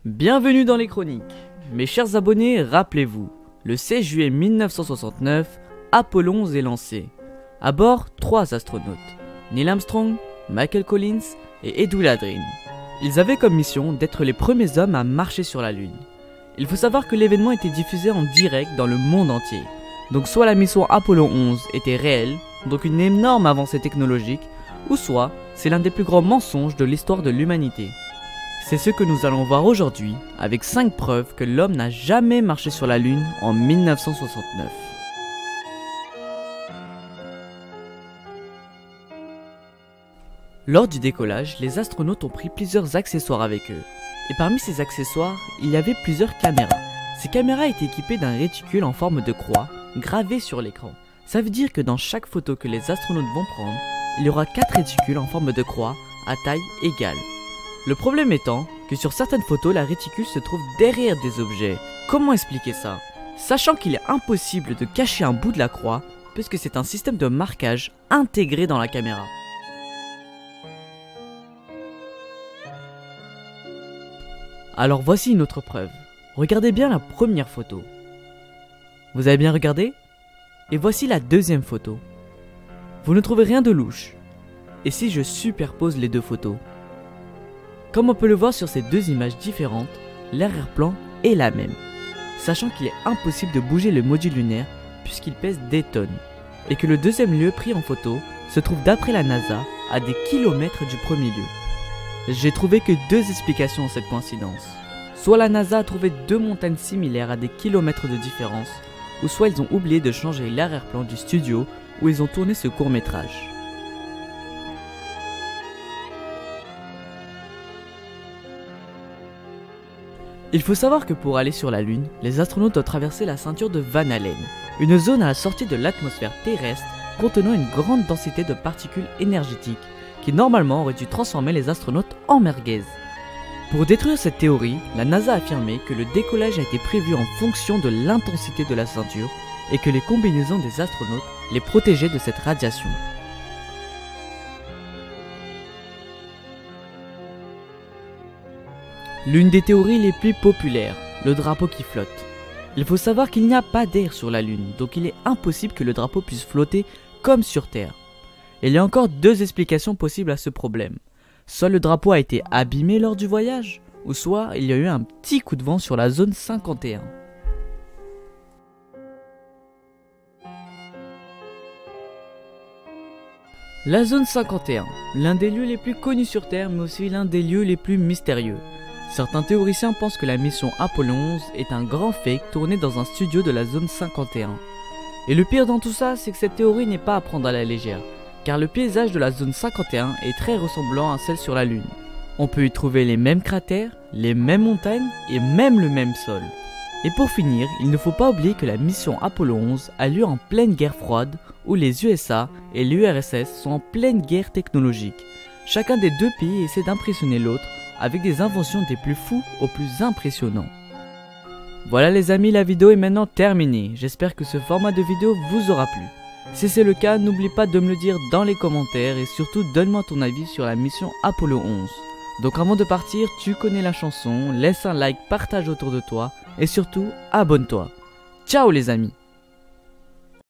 Bienvenue dans les chroniques. Mes chers abonnés, rappelez-vous, le 16 juillet 1969, Apollo 11 est lancé. À bord, 3 astronautes, Neil Armstrong, Michael Collins et Edwin Aldrin. Ils avaient comme mission d'être les premiers hommes à marcher sur la Lune. Il faut savoir que l'événement était diffusé en direct dans le monde entier. Donc soit la mission Apollo 11 était réelle, donc une énorme avancée technologique, ou soit c'est l'un des plus grands mensonges de l'histoire de l'humanité. C'est ce que nous allons voir aujourd'hui, avec 5 preuves que l'homme n'a jamais marché sur la Lune en 1969. Lors du décollage, les astronautes ont pris plusieurs accessoires avec eux. Et parmi ces accessoires, il y avait plusieurs caméras. Ces caméras étaient équipées d'un réticule en forme de croix, gravé sur l'écran. Ça veut dire que dans chaque photo que les astronautes vont prendre, il y aura 4 réticules en forme de croix, à taille égale. Le problème étant que sur certaines photos, la réticule se trouve derrière des objets. Comment expliquer ça? Sachant qu'il est impossible de cacher un bout de la croix, puisque c'est un système de marquage intégré dans la caméra. Alors voici une autre preuve. Regardez bien la première photo. Vous avez bien regardé? Et voici la deuxième photo. Vous ne trouvez rien de louche. Et si je superpose les deux photos? Comme on peut le voir sur ces deux images différentes, l'arrière-plan est la même. Sachant qu'il est impossible de bouger le module lunaire puisqu'il pèse des tonnes. Et que le deuxième lieu pris en photo se trouve d'après la NASA à des kilomètres du premier lieu. J'ai trouvé que 2 explications à cette coïncidence. Soit la NASA a trouvé 2 montagnes similaires à des kilomètres de différence, ou soit ils ont oublié de changer l'arrière-plan du studio où ils ont tourné ce court-métrage. Il faut savoir que pour aller sur la Lune, les astronautes doivent traverser la ceinture de Van Allen, une zone à la sortie de l'atmosphère terrestre contenant une grande densité de particules énergétiques qui normalement aurait dû transformer les astronautes en merguez. Pour détruire cette théorie, la NASA a affirmé que le décollage a été prévu en fonction de l'intensité de la ceinture et que les combinaisons des astronautes les protégeaient de cette radiation. L'une des théories les plus populaires, le drapeau qui flotte. Il faut savoir qu'il n'y a pas d'air sur la Lune, donc il est impossible que le drapeau puisse flotter comme sur Terre. Il y a encore 2 explications possibles à ce problème. Soit le drapeau a été abîmé lors du voyage, ou soit il y a eu un petit coup de vent sur la zone 51. La zone 51, l'un des lieux les plus connus sur Terre, mais aussi l'un des lieux les plus mystérieux. Certains théoriciens pensent que la mission Apollo 11 est un grand fake tourné dans un studio de la zone 51. Et le pire dans tout ça, c'est que cette théorie n'est pas à prendre à la légère, car le paysage de la zone 51 est très ressemblant à celle sur la Lune. On peut y trouver les mêmes cratères, les mêmes montagnes et même le même sol. Et pour finir, il ne faut pas oublier que la mission Apollo 11 a lieu en pleine guerre froide, où les USA et l'URSS sont en pleine guerre technologique. Chacun des 2 pays essaie d'impressionner l'autre avec des inventions des plus fous aux plus impressionnants. Voilà les amis, la vidéo est maintenant terminée. J'espère que ce format de vidéo vous aura plu. Si c'est le cas, n'oublie pas de me le dire dans les commentaires et surtout donne-moi ton avis sur la mission Apollo 11. Donc avant de partir, tu connais la chanson, laisse un like, partage autour de toi et surtout abonne-toi. Ciao les amis!